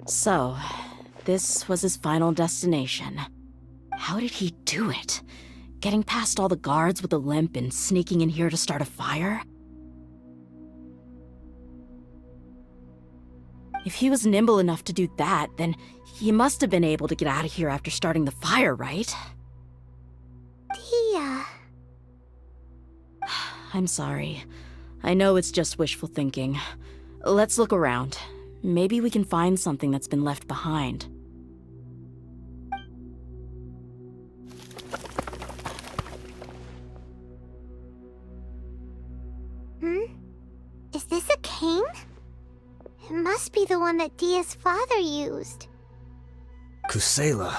So, this was his final destination. How did he do it? Getting past all the guards with a limp and sneaking in here to start a fire? If he was nimble enough to do that, then he must have been able to get out of here after starting the fire, right? Tia... I'm sorry. I know it's just wishful thinking. Let's look around. Maybe we can find something that's been left behind. Is this a cane? It must be the one that Dia's father used. Kusayla.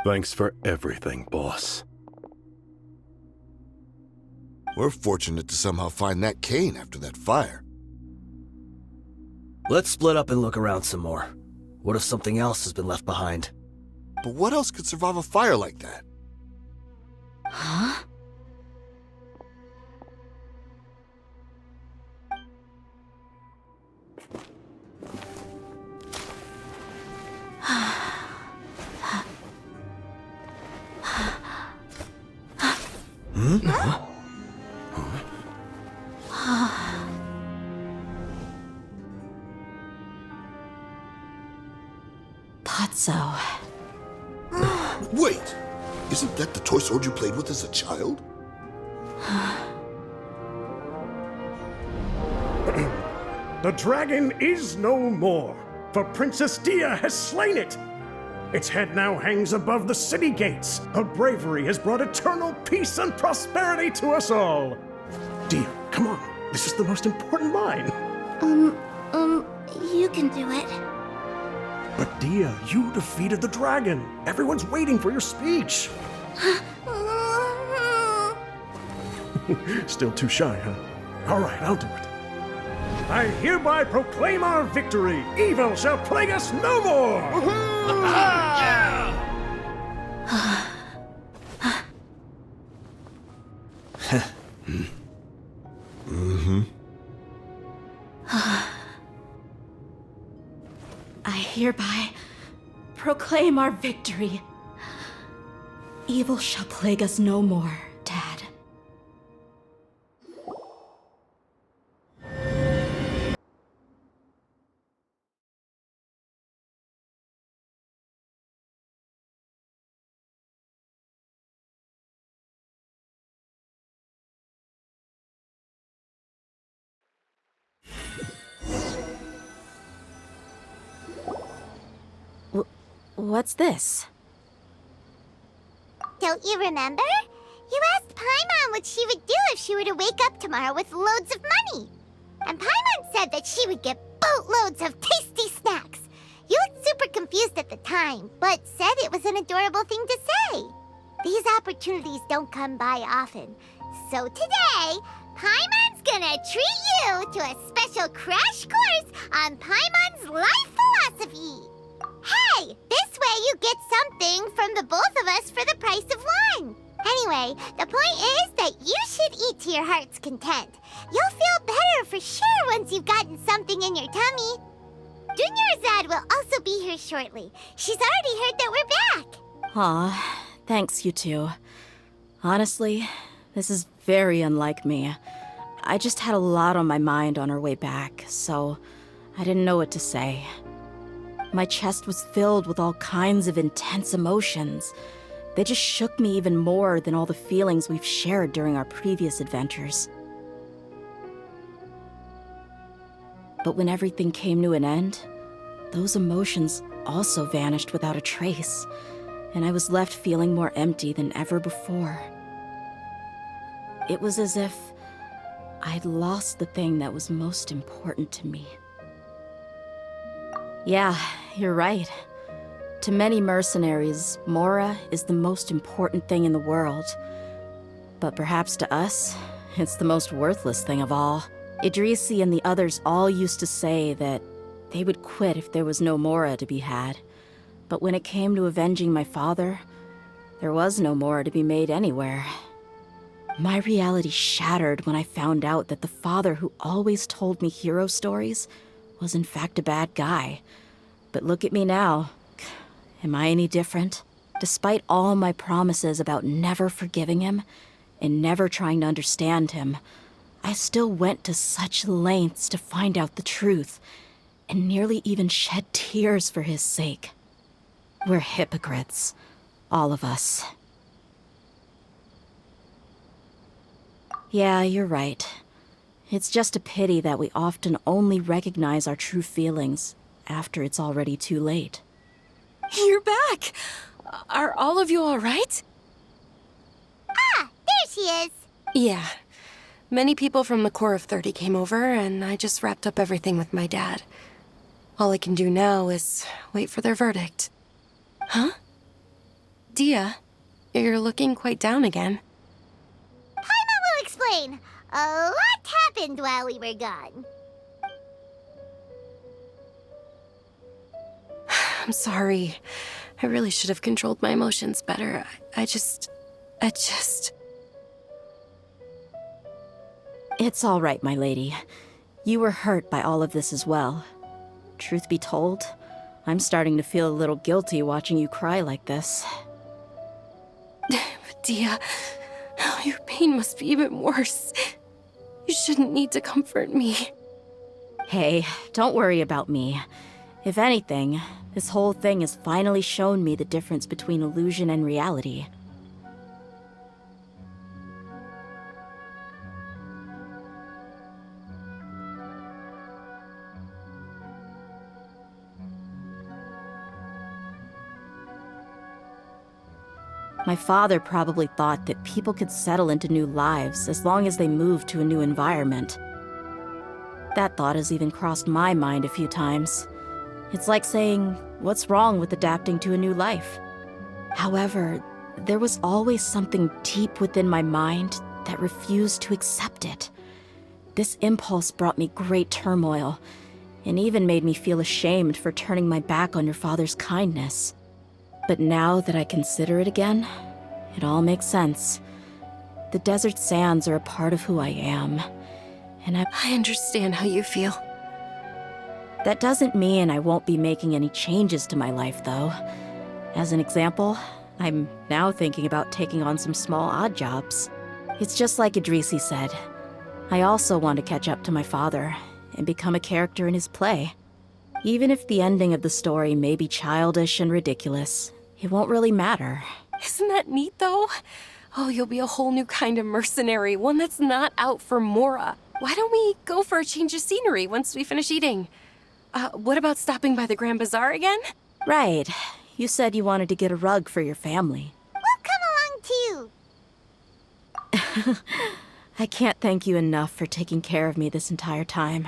Thanks for everything, boss. We're fortunate to somehow find that cane after that fire. Let's split up and look around some more. What if something else has been left behind? But what else could survive a fire like that? Huh? Potso. Wait! Isn't that the toy sword you played with as a child? The dragon is no more, for Princess Dia has slain it. Its head now hangs above the city gates. Her bravery has brought eternal peace and prosperity to us all. Dia, come on. This is the most important line. You can do it. But Dia, you defeated the dragon. Everyone's waiting for your speech. Still too shy, huh? All right, I'll do it. I hereby proclaim our victory. Evil shall plague us no more. I hereby proclaim our victory. Evil shall plague us no more, Dad. What's this? Don't you remember? You asked Paimon what she would do if she were to wake up tomorrow with loads of money. And Paimon said that she would get boatloads of tasty snacks. You looked super confused at the time, but said it was an adorable thing to say. These opportunities don't come by often. So today, Paimon's gonna treat you to a special crash course on Paimon's life philosophy. Hey, this way you get something from the both of us for the price of one. Anyway, the point is that you should eat to your heart's content. You'll feel better for sure once you've gotten something in your tummy. Dunyarzad will also be here shortly. She's already heard that we're back. Aw, thanks you two. Honestly, this is very unlike me. I just had a lot on my mind on our way back, so I didn't know what to say. My chest was filled with all kinds of intense emotions. They just shook me even more than all the feelings we've shared during our previous adventures. But when everything came to an end, those emotions also vanished without a trace, and I was left feeling more empty than ever before. It was as if I'd lost the thing that was most important to me. Yeah, you're right. To many mercenaries, Mora is the most important thing in the world. But perhaps to us, it's the most worthless thing of all. Idrisi and the others all used to say that they would quit if there was no Mora to be had. But when it came to avenging my father, there was no Mora to be made anywhere. My reality shattered when I found out that the father who always told me hero stories was in fact a bad guy. But look at me now. Am I any different? Despite all my promises about never forgiving him and never trying to understand him, I still went to such lengths to find out the truth, and nearly even shed tears for his sake. We're hypocrites, all of us. Yeah, you're right. It's just a pity that we often only recognize our true feelings after it's already too late. You're back! Are all of you all right? Ah, there she is. Yeah. Many people from the Corps of 30 came over, and I just wrapped up everything with my dad. All I can do now is wait for their verdict. Huh? Dia, you're looking quite down again. Paimon will explain. A lot happened while we were gone. I'm sorry. I really should have controlled my emotions better. I just... It's all right, my lady. You were hurt by all of this as well. Truth be told, I'm starting to feel a little guilty watching you cry like this. But Dia, your pain must be even worse. You shouldn't need to comfort me. Hey, don't worry about me. If anything, this whole thing has finally shown me the difference between illusion and reality. My father probably thought that people could settle into new lives as long as they moved to a new environment. That thought has even crossed my mind a few times. It's like saying, what's wrong with adapting to a new life? However, there was always something deep within my mind that refused to accept it. This impulse brought me great turmoil, and even made me feel ashamed for turning my back on your father's kindness. But now that I consider it again, it all makes sense. The desert sands are a part of who I am, and I understand how you feel. That doesn't mean I won't be making any changes to my life, though. As an example, I'm now thinking about taking on some small odd jobs. It's just like Idrisi said. I also want to catch up to my father and become a character in his play. Even if the ending of the story may be childish and ridiculous, it won't really matter. Isn't that neat, though? Oh, you'll be a whole new kind of mercenary, one that's not out for Mora. Why don't we go for a change of scenery once we finish eating? What about stopping by the Grand Bazaar again? Right. You said you wanted to get a rug for your family. We'll come along too. I can't thank you enough for taking care of me this entire time.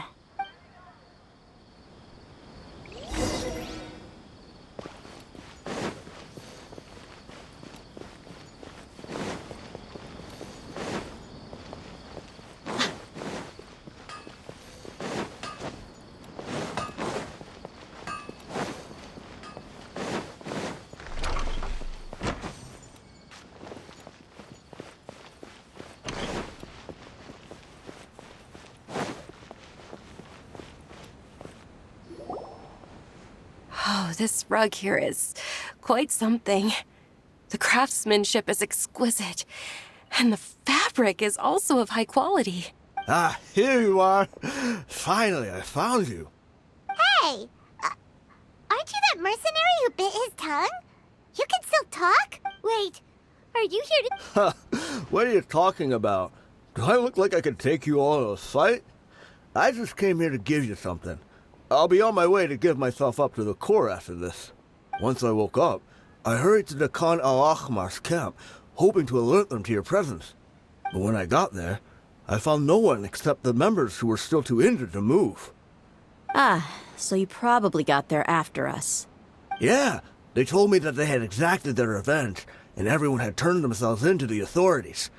Oh, this rug here is quite something. The craftsmanship is exquisite, and the fabric is also of high quality. Ah, here you are. Finally, I found you. Hey, aren't you that mercenary who bit his tongue? You can still talk? Wait, are you here to... What are you talking about? Do I look like I could take you all in a fight? I just came here to give you something. I'll be on my way to give myself up to the Corps after this. Once I woke up, I hurried to the Khan al-Ahmar's camp, hoping to alert them to your presence. But when I got there, I found no one except the members who were still too injured to move. Ah, so you probably got there after us. Yeah, they told me that they had exacted their revenge, and everyone had turned themselves in to the authorities.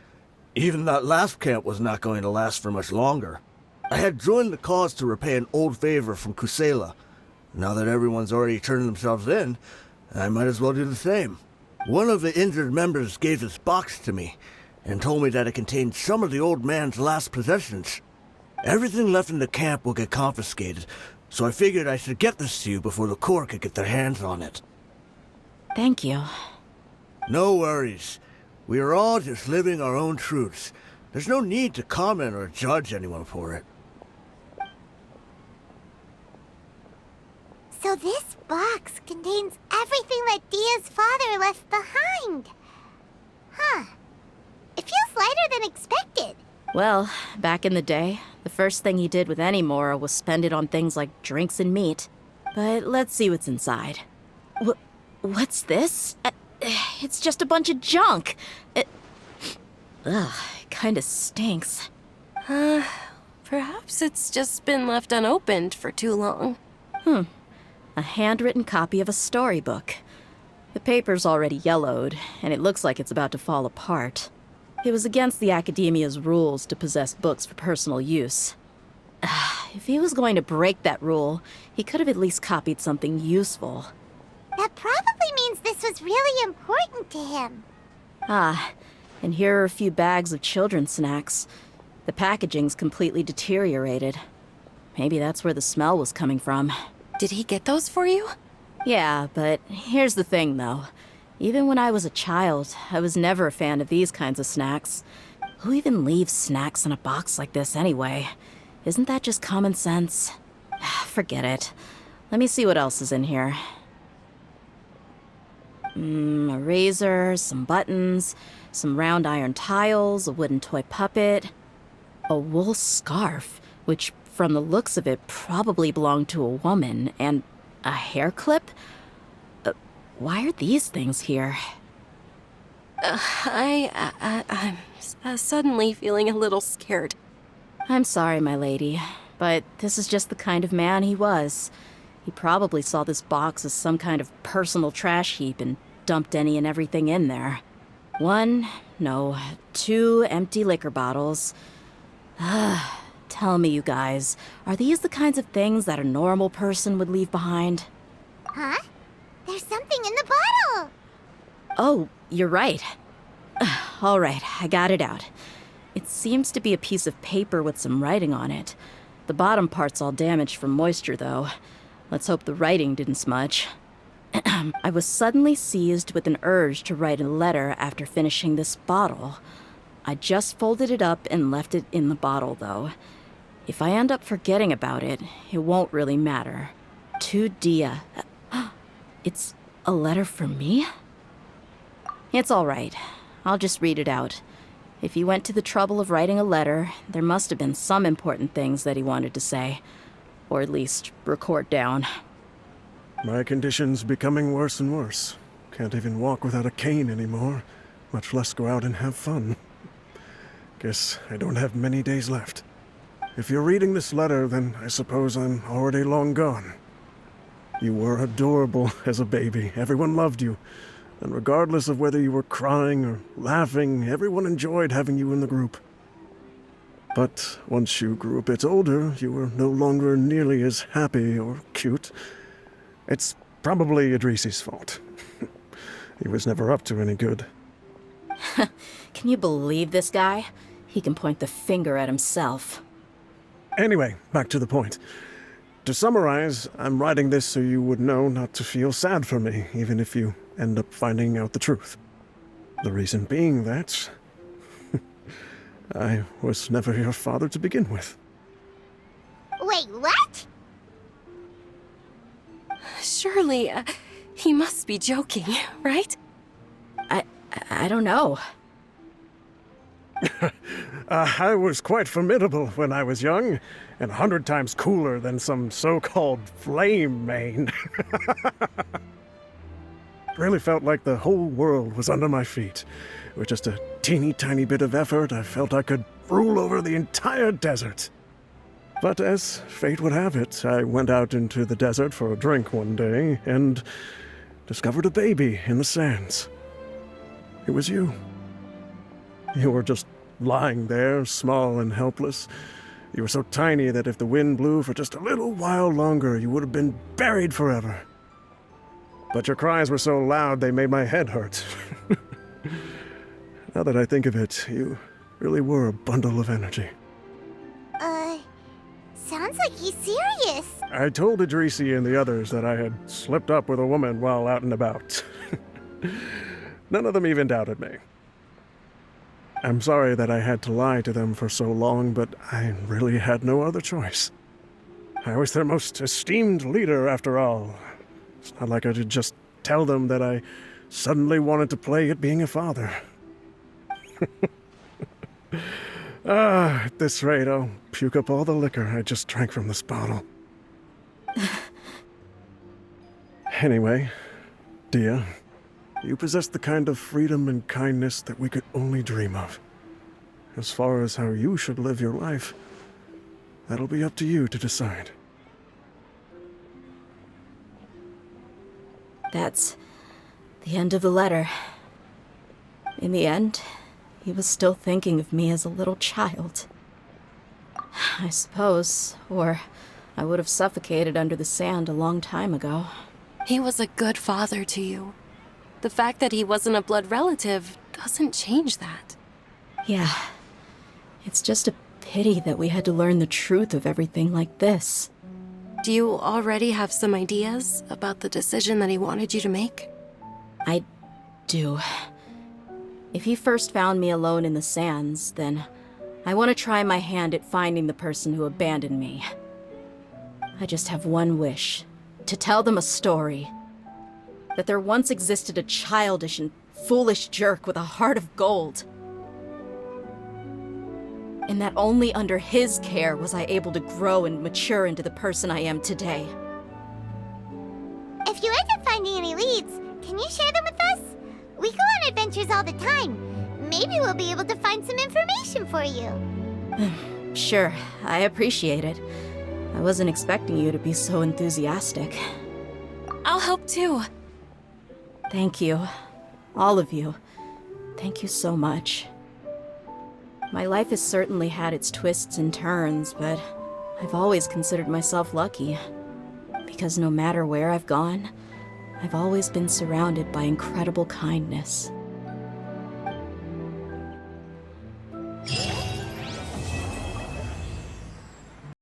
Even that last camp was not going to last for much longer. I had joined the cause to repay an old favor from Kusayla. Now that everyone's already turned themselves in, I might as well do the same. One of the injured members gave this box to me, and told me that it contained some of the old man's last possessions. Everything left in the camp will get confiscated, so I figured I should get this to you before the court could get their hands on it. Thank you. No worries. We are all just living our own truths. There's no need to comment or judge anyone for it. So this box contains everything that Dia's father left behind. Huh. It feels lighter than expected. Well, back in the day, the first thing he did with any Mora was spend it on things like drinks and meat. But let's see what's inside. What's this? It's just a bunch of junk. It kinda stinks. Perhaps it's just been left unopened for too long. A handwritten copy of a storybook. The paper's already yellowed, and it looks like it's about to fall apart. It was against the Academia's rules to possess books for personal use. If he was going to break that rule, he could have at least copied something useful. That probably means this was really important to him. And here are a few bags of children's snacks. The packaging's completely deteriorated. Maybe that's where the smell was coming from. Did he get those for you? Yeah, but here's the thing, though. Even when I was a child, I was never a fan of these kinds of snacks. Who even leaves snacks in a box like this anyway? Isn't that just common sense? Forget it. Let me see what else is in here. A razor, some buttons, some round iron tiles, a wooden toy puppet, a wool scarf, which from the looks of it probably belonged to a woman, and a hair clip? Why are these things here? I'm suddenly feeling a little scared. I'm sorry, my lady, but this is just the kind of man he was. He probably saw this box as some kind of personal trash heap and dumped any and everything in there. 2 empty liquor bottles. Tell me, you guys, are these the kinds of things that a normal person would leave behind? Huh? There's something in the bottle! Oh, you're right. All right, I got it out. It seems to be a piece of paper with some writing on it. The bottom part's all damaged from moisture, though. Let's hope the writing didn't smudge. I was suddenly seized with an urge to write a letter after finishing this bottle. I just folded it up and left it in the bottle, though. If I end up forgetting about it, it won't really matter. To Dia. It's a letter from me? It's all right. I'll just read it out. If he went to the trouble of writing a letter, there must have been some important things that he wanted to say. Or at least record down. My condition's becoming worse and worse. Can't even walk without a cane anymore, much less go out and have fun. Guess I don't have many days left. If you're reading this letter, then I suppose I'm already long gone. You were adorable as a baby. Everyone loved you. And regardless of whether you were crying or laughing, everyone enjoyed having you in the group. But once you grew a bit older, you were no longer nearly as happy or cute. It's probably Idrisi's fault. He was never up to any good. Can you believe this guy? He can point the finger at himself. Anyway, back to the point. To summarize, I'm writing this so you would know not to feel sad for me, even if you end up finding out the truth. The reason being that I was never your father to begin with. Wait, what? Surely, he must be joking, right? I don't know. I was quite formidable when I was young, and 100 times cooler than some so-called flame main. Really felt like the whole world was under my feet. With just a teeny tiny bit of effort, I felt I could rule over the entire desert. But as fate would have it, I went out into the desert for a drink one day, and discovered a baby in the sands. It was you. You were just lying there, small and helpless. You were so tiny that if the wind blew for just a little while longer, you would have been buried forever. But your cries were so loud they made my head hurt. Now that I think of it, you really were a bundle of energy. Sounds like he's serious. this. I told Idrisi and the others that I had slipped up with a woman while out and about. None of them even doubted me. I'm sorry that I had to lie to them for so long, but I really had no other choice. I was their most esteemed leader, after all. It's not like I could just tell them that I suddenly wanted to play at being a father. At this rate, I'll puke up all the liquor I just drank from this bottle. Anyway, Dia, you possess the kind of freedom and kindness that we could only dream of. As far as how you should live your life, that'll be up to you to decide. That's the end of the letter. In the end, he was still thinking of me as a little child. I suppose, or I would have suffocated under the sand a long time ago. He was a good father to you. The fact that he wasn't a blood relative doesn't change that. Yeah. It's just a pity that we had to learn the truth of everything like this. Do you already have some ideas about the decision that he wanted you to make? I do. If he first found me alone in the sands, then I want to try my hand at finding the person who abandoned me. I just have one wish. To tell them a story. That there once existed a childish and foolish jerk with a heart of gold. And that only under his care was I able to grow and mature into the person I am today. If you end up finding any leads, can you share them with us? We go on adventures all the time. Maybe we'll be able to find some information for you. Sure, I appreciate it. I wasn't expecting you to be so enthusiastic. I'll help too. Thank you. All of you. Thank you so much. My life has certainly had its twists and turns, but I've always considered myself lucky. Because no matter where I've gone, I've always been surrounded by incredible kindness.